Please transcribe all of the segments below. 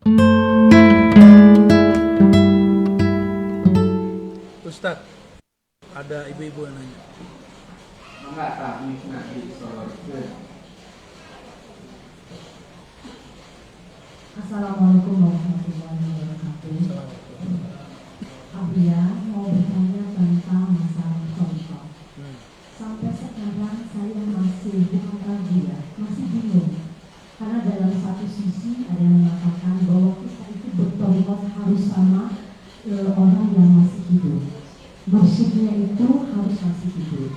Ustaz, ada ibu-ibu yang nanya. Assalamualaikum warahmatullahi wabarakatuh. Abia mau bertanya tentang masalah contoh. Sampai sekarang saya masih bukan ragu ya, masih bingung. Karena dalam satu sisi ada yang mengatakan bahwa kita itu bertorikot harus sama orang yang masih hidup. Mursyidnya itu harus masih hidup.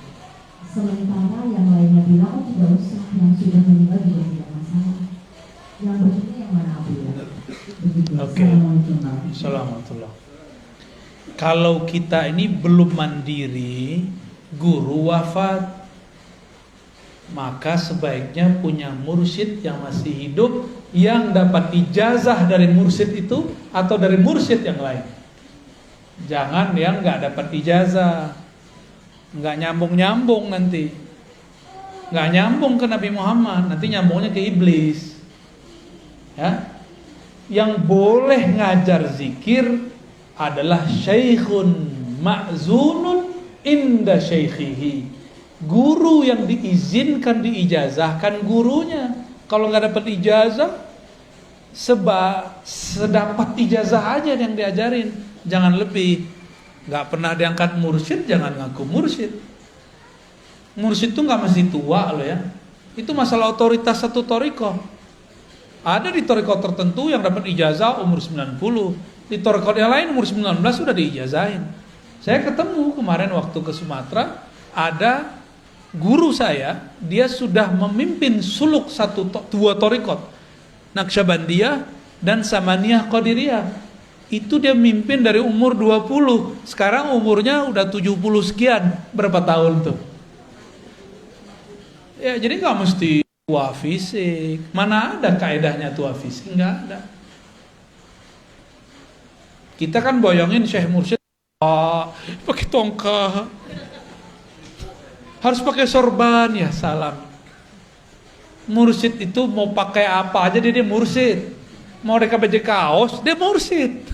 Sementara yang lainnya bilang tidak usah, yang sudah meninggal juga tidak masalah. Yang begini yang mana Abu ya? Begitu. Oke. Assalamualaikum. Kalau kita ini belum mandiri, guru wafat, maka sebaiknya punya mursyid yang masih hidup, yang dapat ijazah dari mursyid itu atau dari mursyid yang lain. Jangan yang nggak dapat ijazah, nggak nyambung nanti, nggak nyambung ke Nabi Muhammad, nanti nyambungnya ke iblis. Ya, yang boleh ngajar zikir adalah syaikhun ma'zunun inda syaikhihi, guru yang diizinkan diijazahkan gurunya. Kalau nggak dapat ijazah, sedapat ijazah aja yang diajarin, jangan lebih. Nggak pernah diangkat mursyid, jangan ngaku mursyid. Mursyid itu nggak mesti tua loh ya. Itu masalah otoritas satu thariqah. Ada di thariqah tertentu yang dapat ijazah umur 90, di thariqah yang lain umur 19 sudah diijazahin. Saya ketemu kemarin waktu ke Sumatera, ada guru saya, dia sudah memimpin suluk dua thariqah, Naqsyabandiyah dan Samaniyah Qadiriyah. Itu dia mimpin dari umur 20, sekarang umurnya udah 70 sekian, berapa tahun tuh. Ya, jadi nggak mesti tua fisik. Mana ada kaedahnya tua fisik? Nggak ada. Kita kan boyongin Syekh Mursyid pakai tongkat, harus pakai sorban, ya salam. Mursyid itu mau pakai apa aja dia mursyid. Mau mereka baju kaos, dia mursyid.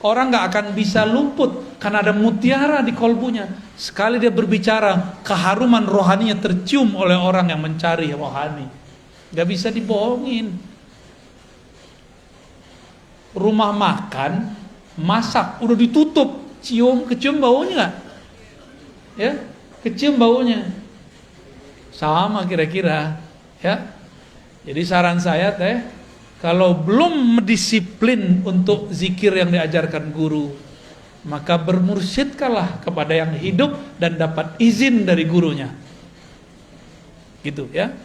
Orang nggak akan bisa luput karena ada mutiara di kolbunya. Sekali dia berbicara, keharuman rohaninya tercium oleh orang yang mencari rohani. Gak bisa dibohongin. Rumah makan, masak, udah ditutup, kecium baunya gak? Ya, kecium baunya. Sama kira-kira, ya. Jadi saran saya teh, kalau belum disiplin untuk zikir yang diajarkan guru, maka bermursyidkanlah kepada yang hidup dan dapat izin dari gurunya. Gitu ya.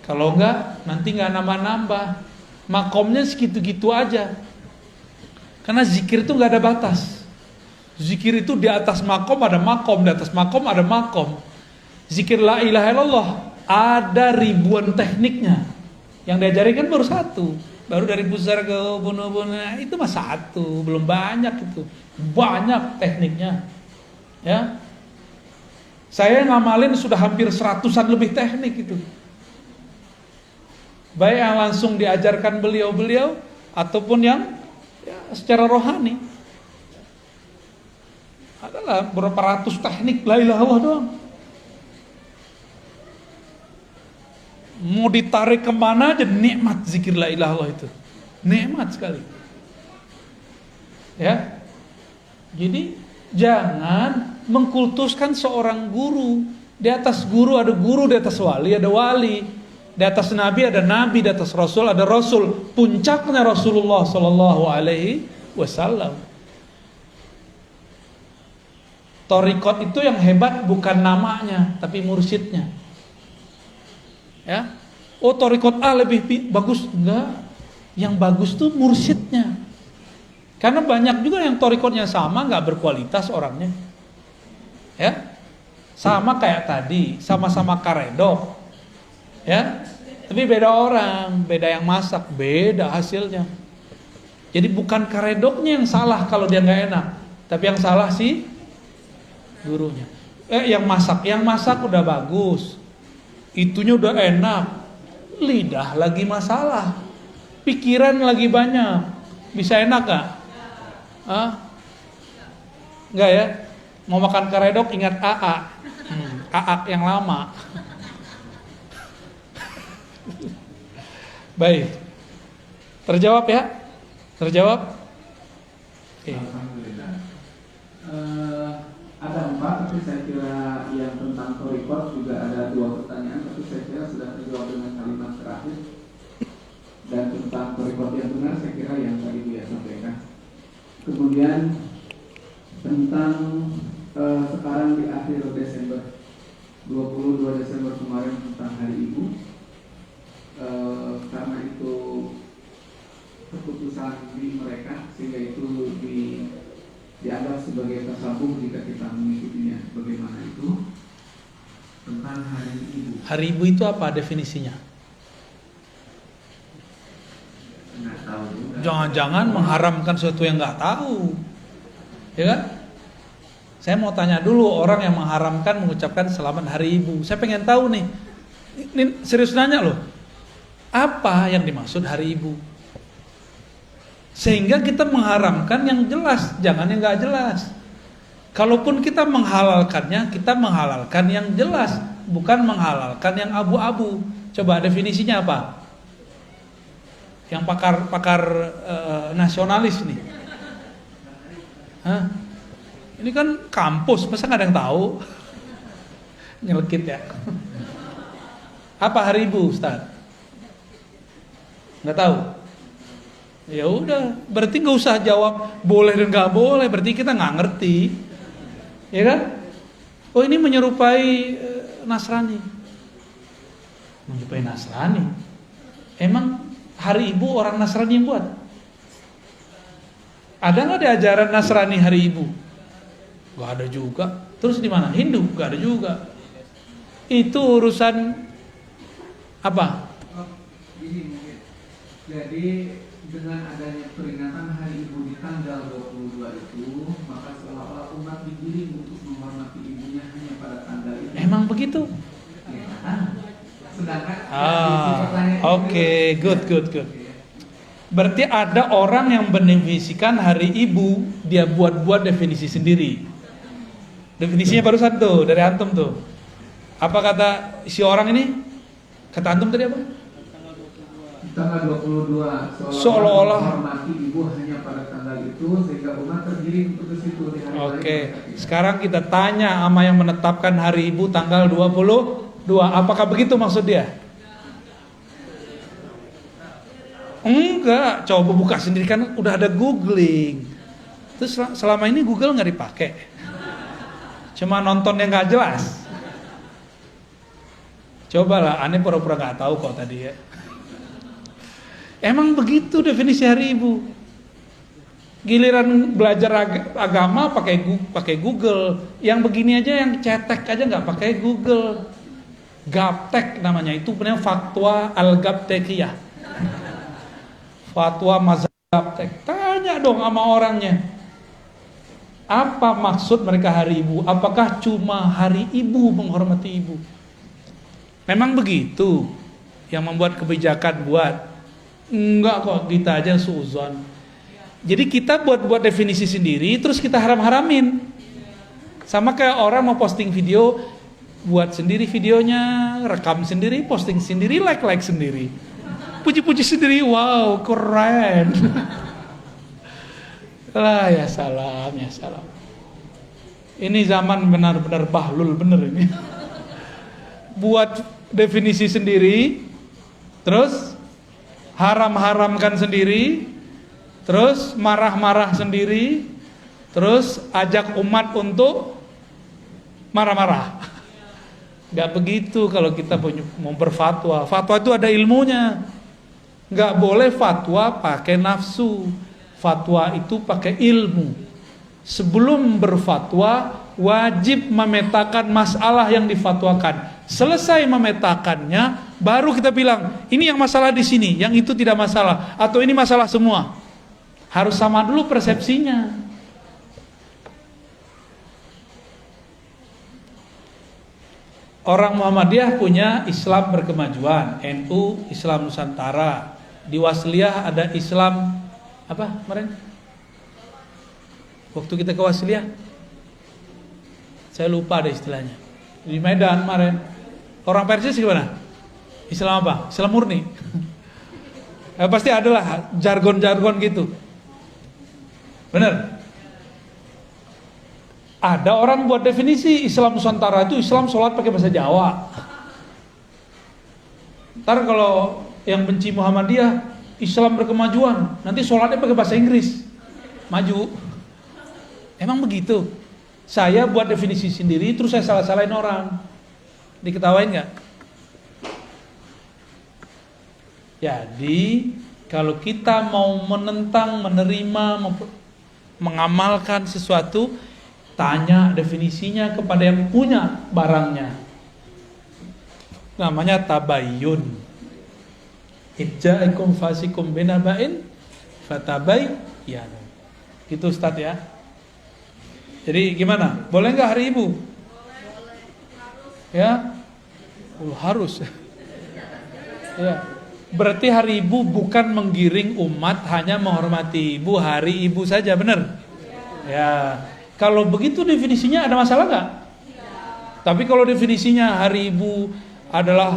Kalau enggak, nanti enggak nambah-nambah. Makomnya segitu-gitu aja. Karena zikir itu enggak ada batas. Zikir itu di atas makom ada makom, di atas makom ada makom. Zikir la ilaha illallah ada ribuan tekniknya. Yang diajarin kan baru satu. Baru dari pusar ke bunuh-bunuh, itu mah satu, belum banyak itu. Banyak tekniknya. Ya. Saya ngamalin sudah hampir 100-an lebih teknik itu. Baik yang langsung diajarkan beliau-beliau ataupun yang ya, secara rohani. Adalah berapa ratus teknik la ilaha illallah doang. Mau ditarik kemana aja nikmat zikir la ilaha illallah itu. Nikmat sekali. Ya. Jadi jangan mengkultuskan seorang guru. Di atas guru ada guru, di atas wali ada wali. Di atas nabi ada nabi, di atas rasul ada rasul. Puncaknya Rasulullah sallallahu alaihi wasallam. Thariqat itu yang hebat bukan namanya, tapi mursyidnya. Ya. Oh, thariqat A lebih bagus, enggak. Yang bagus tuh mursyidnya. Karena banyak juga yang thariqatnya sama enggak berkualitas orangnya. Ya. Sama kayak tadi, sama-sama karedok. Ya, tapi beda orang, beda yang masak, beda hasilnya. Jadi bukan karedoknya yang salah kalau dia nggak enak, tapi yang salah sih gurunya. Yang masak udah bagus, itunya udah enak, lidah lagi masalah, pikiran lagi banyak, Bisa enak gak? Hah? Enggak ya? Mau makan karedok ingat AA. AA yang lama. Baik. Terjawab ya? Terjawab? Oke. Alhamdulillah. Ada 4, tapi saya kira yang tentang torikot juga ada 2 pertanyaan, tapi saya kira sudah terjawab dengan kalimat terakhir. Dan tentang torikot yang benar, saya kira yang tadi dia sampaikan. Kemudian tentang sekarang di akhir Desember, 22 Desember kemarin tentang Hari Ibu, karena itu keputusan di mereka sehingga itu dianggap sebagai tersambung jika kita mengikutinya. Bagaimana itu tentang Hari Ibu? Hari Ibu itu apa definisinya? Nggak tahu juga. Jangan-jangan mengharamkan sesuatu yang nggak tahu, ya kan? Saya mau tanya dulu orang yang mengharamkan mengucapkan selamat Hari Ibu. Saya pengen tahu nih, ini serius nanya loh, apa yang dimaksud Hari Ibu? Sehingga kita mengharamkan yang jelas, jangan yang nggak jelas. Kalaupun kita menghalalkannya, kita menghalalkan yang jelas, bukan menghalalkan yang abu-abu. Coba definisinya apa? Yang pakar nasionalis nih. Hah? Ini kan kampus, masa nggak ada yang tahu? Nyelekit ya. Apa Hari Ibu, Ustaz? Nggak tahu? Ya udah, berarti nggak usah jawab boleh dan nggak boleh, berarti kita nggak ngerti, ya kan? Oh ini menyerupai Nasrani, menyerupai Nasrani. Emang Hari Ibu orang Nasrani yang buat? Ada nggak di ajaran Nasrani Hari Ibu? Nggak ada juga. Terus di mana? Hindu? Nggak ada juga. Itu urusan apa? Ini mungkin. Jadi dengan adanya peringatan Hari Ibu di tanggal 22 itu, maka seolah-olah umat digiring untuk menghormati ibunya hanya pada tanggal itu. Emang begitu? Ya, sedangkan Oke, good. Berarti ada orang yang mendefinisikan Hari Ibu, dia buat definisi sendiri. Definisinya barusan tuh dari antum tuh. Apa kata si orang ini? Kata antum tadi apa? Tanggal 22 Seolah-olah menghormati ibu hanya pada tanggal itu sehingga umat tergiring untuk ke situ di hari Oke, lain. sekarang kita tanya sama yang menetapkan Hari Ibu tanggal 22. Apakah begitu maksud dia? Enggak, coba buka sendiri kan udah ada googling. Terus selama ini Google nggak dipakai, cuma nonton yang nggak jelas. Cobalah, aneh pura-pura nggak tahu kok tadi ya. Emang begitu definisi Hari Ibu. Giliran belajar agama pakai Google, yang begini aja yang cetek aja nggak pakai Google. Gaptek namanya, itu benar fatwa al-Gaptekiyah. Fatwa mazhab Gaptek. Tanya dong sama orangnya. Apa maksud mereka Hari Ibu? Apakah cuma Hari Ibu menghormati ibu? Memang begitu yang membuat kebijakan buat. Enggak kok, kita aja suuzon. Jadi kita buat definisi sendiri, terus kita haram-haramin. Sama kayak orang mau posting video, buat sendiri videonya, rekam sendiri, posting sendiri, like sendiri, puji-puji sendiri, wow keren. Lah ya salam. Ini zaman benar-benar bahlul bener ini. Buat definisi sendiri, terus haram-haramkan sendiri, terus marah-marah sendiri, terus ajak umat untuk marah-marah. Gak begitu kalau kita mau berfatwa. Fatwa itu ada ilmunya. Gak boleh fatwa pakai nafsu. Fatwa itu pakai ilmu. Sebelum berfatwa wajib memetakan masalah yang difatwakan. Selesai memetakannya, baru kita bilang ini yang masalah di sini, yang itu tidak masalah, atau ini masalah semua. Harus sama dulu persepsinya. Orang Muhammadiyah punya Islam berkemajuan, NU Islam Nusantara, di Wasliyah ada Islam Apa kemarin? Waktu kita ke Wasiliyah, saya lupa deh istilahnya. Di Medan kemarin, orang Persis gimana? Islam apa? Islam murni. Pasti adalah jargon-jargon gitu. Bener? Ada orang buat definisi Islam Nusantara itu Islam sholat pakai bahasa Jawa. Ntar kalau yang benci Muhammadiyah, Islam berkemajuan, nanti sholatnya pakai bahasa Inggris, maju. Emang begitu? Saya buat definisi sendiri, terus saya salah-salahin orang, diketawain nggak? Jadi kalau kita mau menentang, menerima, mengamalkan sesuatu, tanya definisinya kepada yang punya barangnya. Namanya tabayyun. Idja'akum fasikum binaba'in fatabayyanu. Gitu Ustaz ya. Jadi gimana? Boleh nggak hari Ibu? Ya? Harus. Ya. Berarti hari Ibu bukan menggiring umat, hanya menghormati Ibu, hari Ibu saja, benar? Ya. Kalau begitu definisinya ada masalah nggak? Tapi kalau definisinya hari Ibu adalah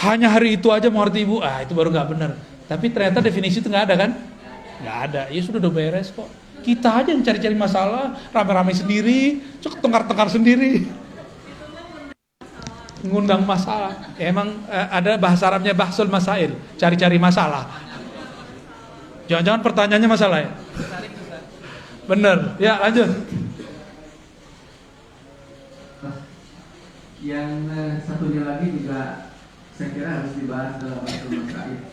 hanya hari itu aja menghormati Ibu, itu baru nggak benar. Tapi ternyata definisi itu nggak ada kan? Nggak ada. Ya sudah udah beres kok. Kita aja yang cari-cari masalah, rame-rame sendiri, tengkar-tengkar sendiri, ngundang masalah. Emang ada bahasa Arabnya bahsul masail, cari-cari masalah. Jangan-jangan pertanyaannya masalah ya? Bener, ya lanjut. Yang satunya lagi juga saya kira harus dibahas dalam bahsul masail.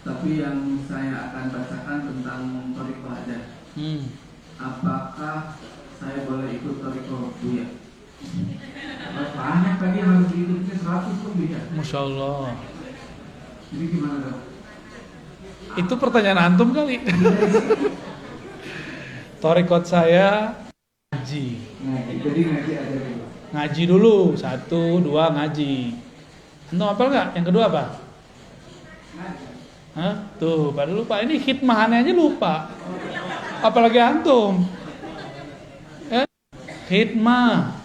Tapi yang saya akan bacakan tentang thariqah aja. Apakah saya boleh ikut thariqah Buya? Banyak tadi yang harus diikutnya 100 pun bisa. Masya Allah. Jadi gimana dong? Itu pertanyaan antum kali. Thariqah saya ngaji. Jadi ngaji aja dulu. Ngaji dulu, 1, 2 ngaji. Antum hafal nggak? Yang kedua apa? Hah? Tuh, pada lupa. Ini khidmahannya aja lupa. Apalagi antum. Ya? Khidmah.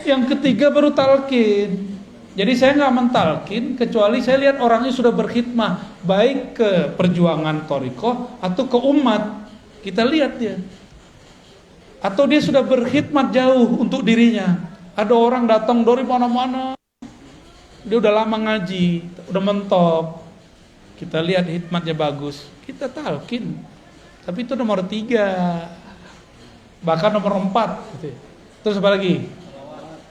Yang ketiga baru talqin. Jadi saya nggak mentalkin kecuali saya lihat orangnya sudah berkhidmah baik ke perjuangan thariqah atau ke umat. Kita lihat dia. Atau dia sudah berkhidmat jauh untuk dirinya. Ada orang datang dari mana-mana. Dia udah lama ngaji, udah mentok. Kita lihat hikmatnya bagus, kita talqin. Tapi itu nomor 3, bahkan nomor 4 gitu. Terus apa lagi?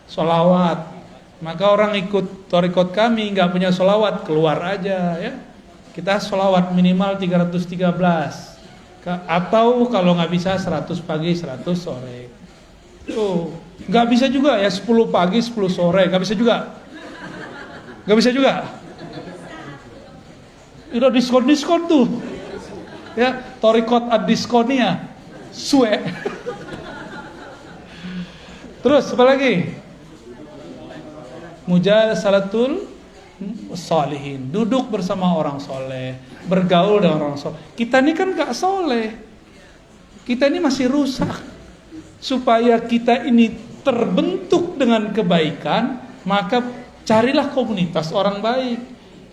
Sholawat. Maka orang ikut thariqah kami nggak punya sholawat, keluar aja ya. Kita sholawat minimal 313. Atau kalau nggak bisa 100 pagi 100 sore. Tuh, nggak bisa juga ya 10 pagi 10 sore, nggak bisa juga. Nggak bisa juga. Udah diskon tuh. Ya, thariqah ad-diskonia. Suwe. Terus apa lagi? Mujalasalatul sholihin. Duduk bersama orang soleh, bergaul dengan orang soleh. Kita ini kan gak soleh. Kita ini masih rusak. Supaya kita ini terbentuk dengan kebaikan, maka carilah komunitas orang baik.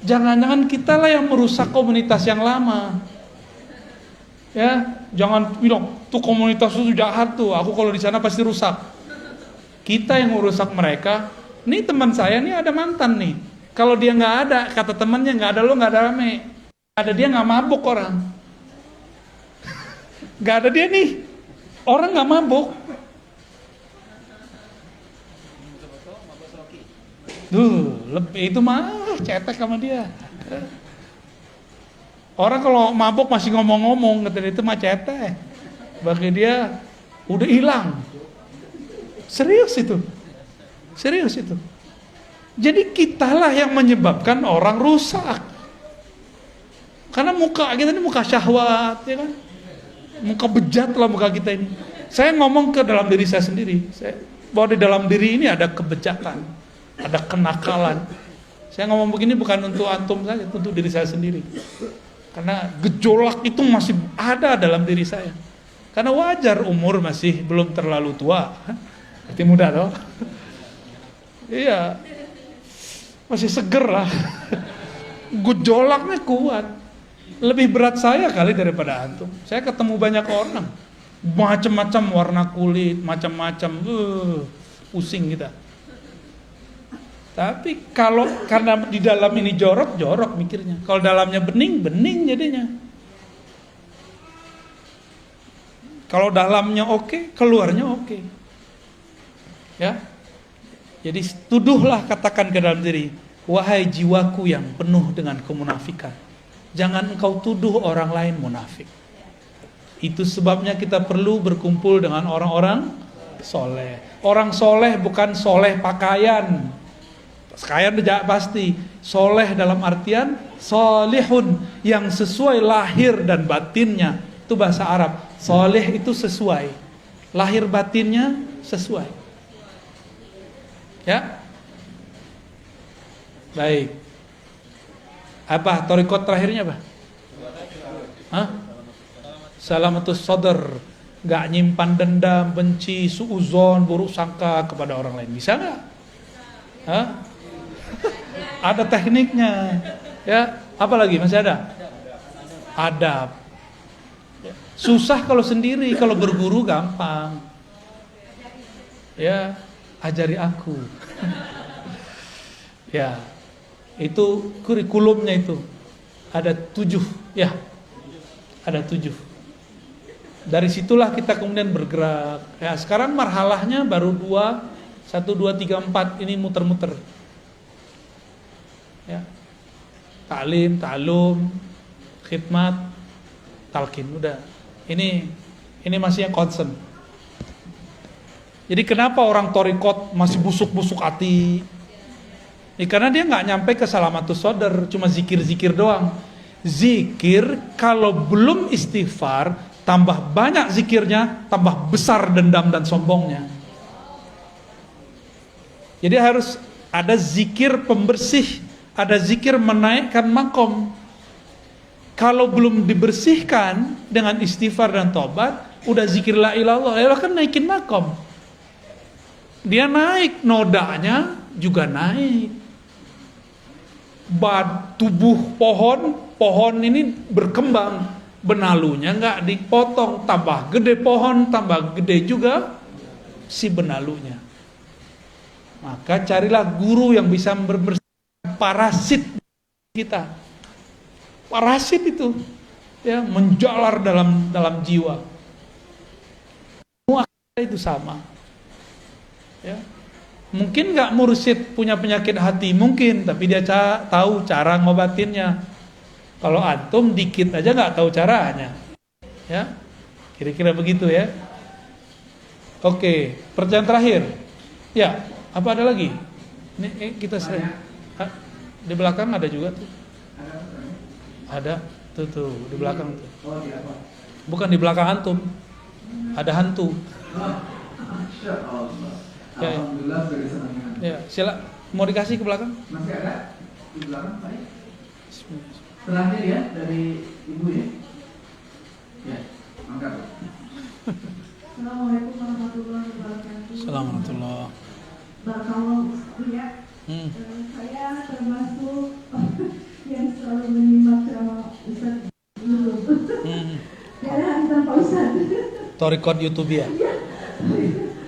Jangan-jangan kita lah yang merusak komunitas yang lama. Ya, jangan bilang tuh komunitas itu jahat tuh. Aku kalau di sana pasti rusak. Kita yang merusak mereka. Nih teman saya nih ada mantan nih. Kalau dia nggak ada, kata temannya nggak ada lo nggak ada rame. Ada dia nggak mabuk orang. Nggak ada dia nih. Orang nggak mabuk. Lebih itu mah cetek sama dia. Orang kalau mabuk masih ngomong-ngomong, kata dia itu mah cetek. Bagi dia udah hilang. Serius itu. Jadi kitalah yang menyebabkan orang rusak. Karena muka kita ini muka syahwat, ya kan? Muka bejat lah muka kita ini. Saya ngomong ke dalam diri saya sendiri. Bahwa di dalam diri ini ada kebejatan, ada kenakalan. Saya ngomong begini bukan untuk antum saja, untuk diri saya sendiri. Karena gejolak itu masih ada dalam diri saya. Karena wajar umur masih belum terlalu tua. Masih muda toh. Iya. Masih seger lah. Gejolaknya kuat. Lebih berat saya kali daripada antum. Saya ketemu banyak orang. Macam-macam warna kulit, macam-macam. Pusing kita. Tapi kalau karena di dalam ini jorok mikirnya. Kalau dalamnya bening jadinya. Kalau dalamnya oke, keluarnya oke. Ya. Jadi tuduhlah, katakan ke dalam diri, wahai jiwaku yang penuh dengan kemunafikan, jangan engkau tuduh orang lain munafik. Itu sebabnya kita perlu berkumpul dengan orang-orang soleh. Orang soleh bukan soleh pakaian. Pakaian pasti. Soleh dalam artian solihun, yang sesuai lahir dan batinnya. Itu bahasa Arab. Soleh itu sesuai. Lahir batinnya sesuai. Ya. Baik. Apa thariqat terakhirnya apa? Hah? Salamatus sadar, gak nyimpan dendam, benci, suuzon, buruk sangka kepada orang lain. Bisa gak? Hah? Ada tekniknya. Ya, apa lagi? Masih ada? Adab. Susah kalau sendiri, kalau berguru gampang. Ya, ajari aku. Ya, itu kurikulumnya itu. Ada 7, ya. Ada 7. Dari situlah kita kemudian bergerak. Ya, sekarang marhalahnya baru 2, 1, 2, 3, 4 ini muter-muter. Ya. Ta'lim, ta'alum, khidmat, talqin, udah. Ini masih yang concern. Jadi kenapa orang thariqat masih busuk-busuk hati? Karena dia nggak nyampe ke salamatus sadar, cuma zikir-zikir doang. Zikir kalau belum istighfar, tambah banyak zikirnya, tambah besar dendam dan sombongnya. Jadi harus ada zikir pembersih, ada zikir menaikkan makom. Kalau belum dibersihkan dengan istighfar dan tobat, udah zikir la ilaha illallah, kan naikin makom. Dia naik, nodanya juga naik. Tubuh pohon ini berkembang, benalunya nggak dipotong, tambah gede pohon, tambah gede juga si benalunya. Maka carilah guru yang bisa membersihkan parasit kita. Parasit itu ya menjalar dalam jiwa. Semua itu sama. Ya. Mungkin nggak mursyid punya penyakit hati, mungkin, tapi dia tahu cara ngobatinnya. Kalau antum dikit aja nggak tahu caranya, ya, kira-kira begitu ya. Oke, pertanyaan terakhir, ya, apa ada lagi? Ini kita di belakang ada juga tuh. Ada, tuh di belakang tuh. Bukan di belakang antum, ada hantu. Ya, Alhamdulillah sudah disenangkan. Ya, sila mau dikasih ke belakang? Masih ada di belakang, Pak? Terakhir ya dari Ibu ya. Ya, angkat. Assalamualaikum warahmatullahi wabarakatuh. Assalamualaikum. Barakallahu ya. Saya termasuk yang selalu menyimak ceramah Ustaz dulu. Karena hantar Pak Ustaz. Thariqat YouTube ya.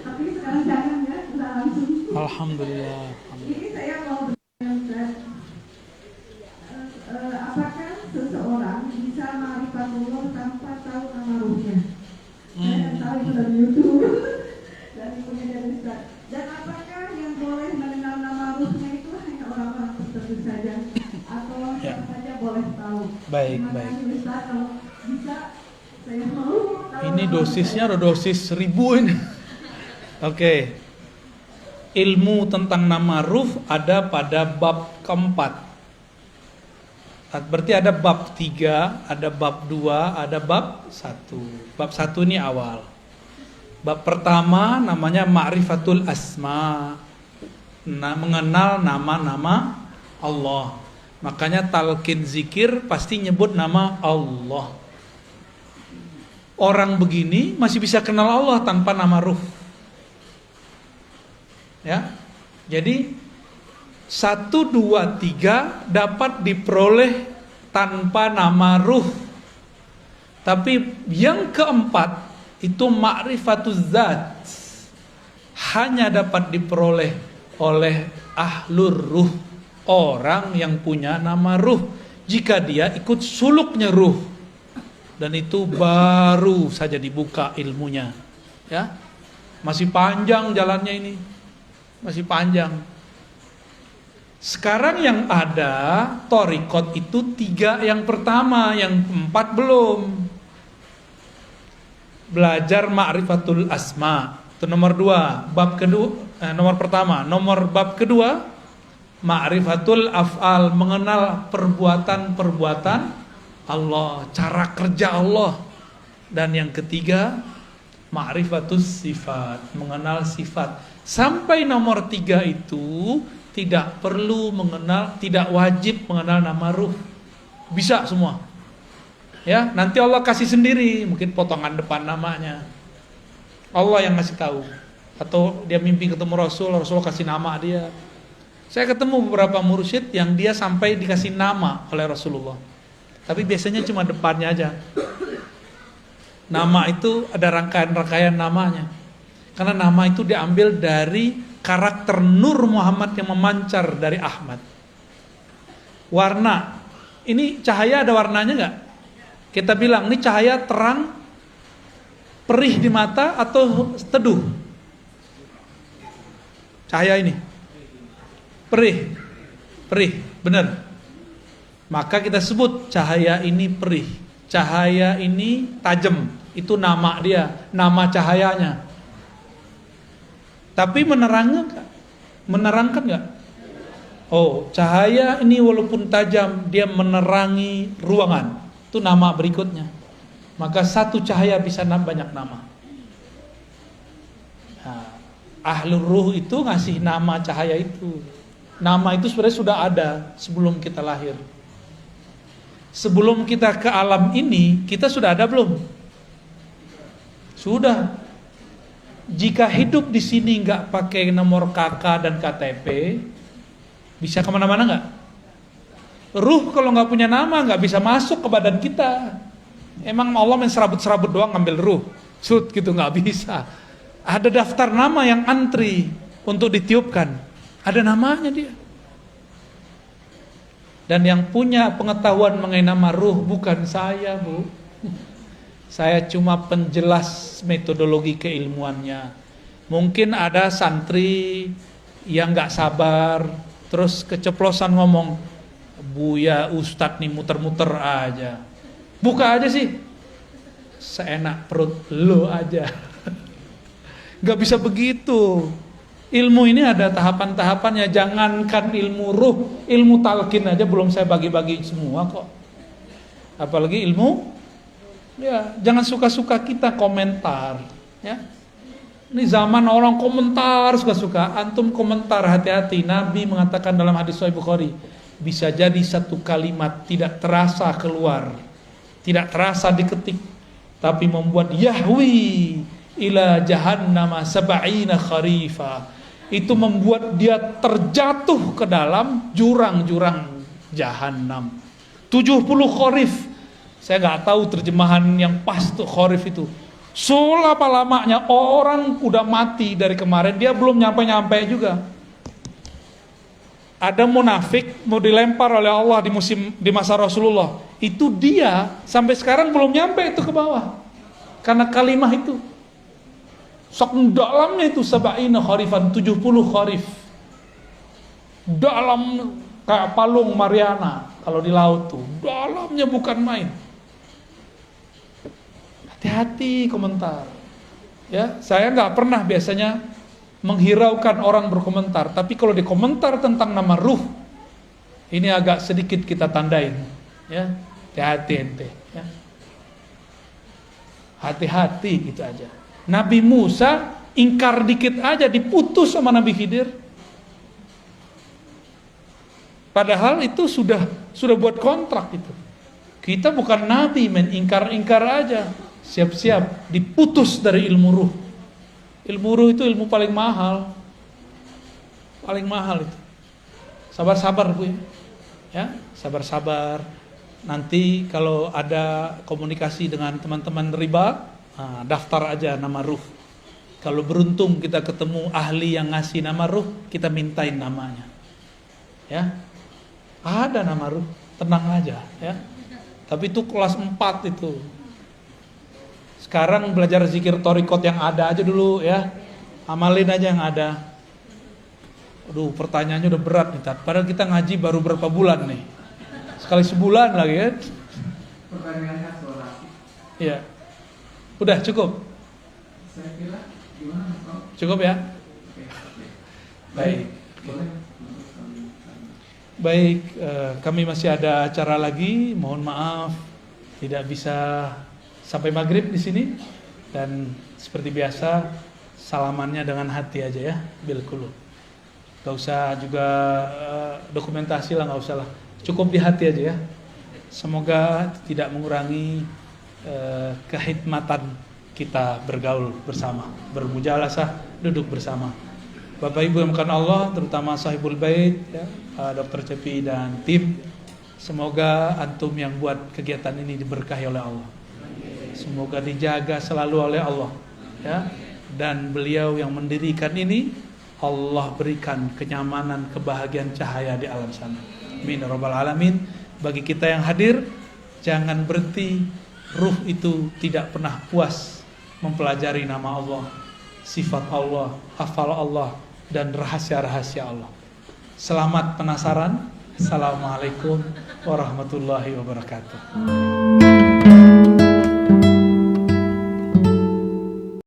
Tapi sekarang jangan ya, udah langsung. Alhamdulillah. Ini saya mau bertanya Ustaz, apakah seseorang bisa ma'rifatullah tanpa tahu nama ruhnya? Saya tahu itu dari YouTube dan punya dari Ustaz. Dan apakah yang boleh mengenal nama ruhnya itu hanya orang-orang tertentu saja atau siapa saja boleh tahu? Baik. Ustaz, kalau bisa saya mau tahu. Ini dosisnya ada dosis 1000 ini. Oke. Ilmu tentang nama ruh ada pada bab keempat. Berarti ada bab 3, ada bab 2, ada bab 1. Bab 1 ini awal. Bab pertama namanya Ma'rifatul Asma. Mengenal nama-nama Allah. Makanya talqin zikir pasti nyebut nama Allah. Orang begini masih bisa kenal Allah tanpa nama ruh. Ya. Jadi 1, 2, 3 dapat diperoleh tanpa nama ruh. Tapi yang keempat itu ma'rifatuz zat, hanya dapat diperoleh oleh ahlur ruh, orang yang punya nama ruh, jika dia ikut suluknya ruh, dan itu baru saja dibuka ilmunya. Ya, masih panjang jalannya ini, masih panjang. Sekarang yang ada thariqat itu 3 yang pertama, yang 4 belum. Belajar ma'rifatul asma, itu nomor 2. Bab kedua, nomor pertama. Nomor bab kedua, ma'rifatul af'al, mengenal perbuatan-perbuatan Allah, cara kerja Allah. Dan yang ketiga, ma'rifatus sifat, mengenal sifat. Sampai nomor 3 itu tidak perlu mengenal, tidak wajib mengenal nama ruh. Bisa semua. Ya, nanti Allah kasih sendiri, mungkin potongan depan namanya. Allah yang ngasih tahu. Atau dia mimpi ketemu Rasul kasih nama dia. Saya ketemu beberapa mursyid yang dia sampai dikasih nama oleh Rasulullah. Tapi biasanya cuma depannya aja. Nama itu ada rangkaian-rangkaian namanya. Karena nama itu diambil dari karakter Nur Muhammad yang memancar dari Ahmad. Warna, ini cahaya ada warnanya nggak? Kita bilang ini cahaya terang, perih di mata atau teduh? Cahaya ini perih, benar. Maka kita sebut cahaya ini perih, cahaya ini tajam. Itu nama dia, nama cahayanya. Tapi menerangkan nggak? Oh, cahaya ini walaupun tajam, dia menerangi ruangan. Itu nama berikutnya. Maka satu cahaya bisa banyak nama. Nah, ahlur ruh itu ngasih nama cahaya itu. Nama itu sebenarnya sudah ada sebelum kita lahir. Sebelum kita ke alam ini, kita sudah ada belum? Sudah. Jika hidup di sini nggak pakai nomor KK dan KTP, bisa kemana-mana nggak? Ruh kalau nggak punya nama nggak bisa masuk ke badan kita. Emang Allah main serabut-serabut doang ngambil ruh, gitu nggak bisa. Ada daftar nama yang antri untuk ditiupkan. Ada namanya dia. Dan yang punya pengetahuan mengenai nama ruh bukan saya, Bu. Saya cuma penjelas metodologi keilmuannya. Mungkin ada santri yang gak sabar, terus keceplosan ngomong, Buya Ustadz nih muter-muter aja. Buka aja sih, seenak perut lo aja. Gak bisa begitu. Ilmu ini ada tahapan-tahapannya. Jangankan ilmu ruh, ilmu talqin aja belum saya bagi-bagi semua kok. Apalagi ilmu. Ya, jangan suka-suka kita komentar, ya. Ini zaman orang komentar suka-suka. Antum komentar, hati-hati. Nabi mengatakan dalam hadis Sahih Bukhari, bisa jadi satu kalimat tidak terasa keluar, tidak terasa diketik, tapi membuat yahwi ila jahannama sab'ina kharifa. Itu membuat dia terjatuh ke dalam jurang-jurang jahanam. 70 kharif. Saya nggak tahu terjemahan yang pas tuh kharif itu. Selama-lamanya orang udah mati dari kemarin, dia belum nyampe-nyampe juga. Ada munafik mau dilempar oleh Allah di masa Rasulullah. Itu dia sampai sekarang belum nyampe itu ke bawah. Karena kalimah itu. Sok dalamnya itu sab'ina kharifan, 70 kharif. Dalam kayak palung Mariana kalau di laut tuh. Dalamnya bukan main. Hati-hati komentar. Ya, saya nggak pernah biasanya menghiraukan orang berkomentar, tapi kalau dikomentar tentang nama ruh, ini agak sedikit kita tandain. Ya, hati-hati ente. Ya. Hati-hati gitu aja. Nabi Musa ingkar dikit aja diputus sama Nabi Khidir. Padahal itu sudah buat kontrak itu. Kita bukan nabi, ingkar aja. Siap-siap diputus dari ilmu ruh. Ilmu ruh itu ilmu paling mahal. Paling mahal itu. Sabar-sabar Bu ya. Sabar-sabar. Nanti kalau ada komunikasi dengan teman-teman riba, daftar aja nama ruh. Kalau beruntung kita ketemu ahli yang ngasih nama ruh, kita mintain namanya. Ya. Ada nama ruh, tenang aja ya. Tapi itu kelas 4 itu. Sekarang belajar zikir torikot yang ada aja dulu ya. Amalin aja yang ada. Aduh, pertanyaannya udah berat nih Tat. Padahal kita ngaji baru berapa bulan nih. Sekali sebulan lagi ya. Pertanyaannya soal Iya. Udah cukup. saya kira gimana Mas? Cukup ya. Oke. Baik. Boleh. Baik, kami masih ada acara lagi. Mohon maaf tidak bisa sampai maghrib di sini. Dan seperti biasa salamannya dengan hati aja ya, bil qulub. Gak usah juga dokumentasi lah, gak usah lah. Cukup di hati aja ya. Semoga tidak mengurangi kehikmatan kita bergaul bersama, bermujalasah, duduk bersama. Bapak Ibu yang bukan Allah, terutama sahibul bait ya, Dr. Cepi dan tim. Semoga antum yang buat kegiatan ini diberkahi oleh Allah. Semoga dijaga selalu oleh Allah ya. Dan beliau yang mendirikan ini, Allah berikan kenyamanan, kebahagiaan, cahaya di alam sana. Amin ya rabbal alamin. Bagi kita yang hadir, jangan berhenti. Ruh itu tidak pernah puas mempelajari nama Allah, sifat Allah, hafal Allah, dan rahasia-rahasia Allah. Selamat penasaran. Assalamualaikum warahmatullahi wabarakatuh.